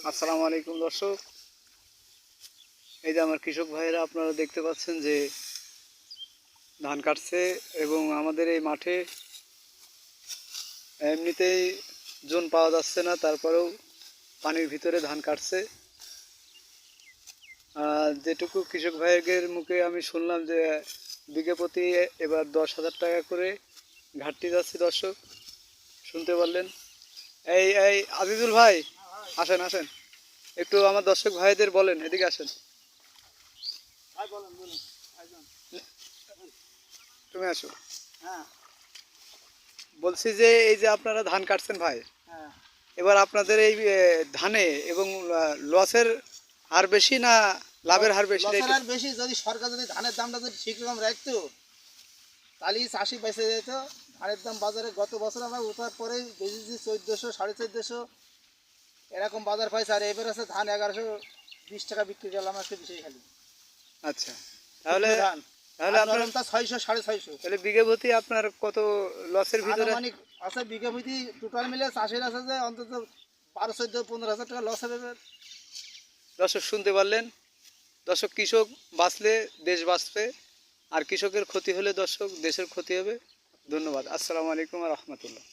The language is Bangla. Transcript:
আসসালামু আলাইকুম দর্শক, এই যে আমার কৃষক ভাইয়েরা আপনারা দেখতে পাচ্ছেন যে ধান কাটছে এবং আমাদের এই মাঠে এমনিতেই জোন পাওয়া যাচ্ছে না, তারপরেও পানির ভিতরে ধান কাটছে। যেটুকু কৃষক ভাইয়ের মুখে আমি শুনলাম যে বিঘে প্রতি এবার 10,000 টাকা করে ঘাটতি যাচ্ছে। দর্শক শুনতে পারলেন। এই এই আজিজুল ভাই, আসেন আসেন, একটু আমার দর্শক ভাইদের বলেন, এদিকে আসেন। তুমি আসো। হ্যাঁ বলছি যে এই যে আপনারা ধান কাটছেন ভাই, হ্যাঁ এবার আপনাদের এই ধানে এবং লসের হার বেশি না লাভের হার বেশি? লসের আর বেশি। যদি সরকার যদি ধানের দামটা যদি ঠিক রকম রাখতো তাহলে চাষি বেঁচে যেত। ধানের দাম বাজারে গত বছর আমরা ওঠার পরেই বেশি 1400 1450 এরকম বাজার পাইছে, আর এবার আছে ধান 1120 টাকা বিক্রি করলাম আজকে বিষয় খালি। আচ্ছা, তাহলে ধান তাহলে আপনার তা 600 650। তাহলে বিঘে প্রতি আপনার কত লসের ভিতরে? আনুমানিক আছে বিঘা প্রতি টোটাল মিলে চাষির আছে যে অন্তত 12 14 15 হাজার টাকা লস হবে। দর্শক শুনতে পারলেন। দর্শক, কৃষক বাঁচলে দেশ বাঁচবে, আর কৃষকের ক্ষতি হলে দর্শক দেশের ক্ষতি হবে। ধন্যবাদ। আসসালামু আলাইকুম ওয়া রাহমাতুল্লাহ।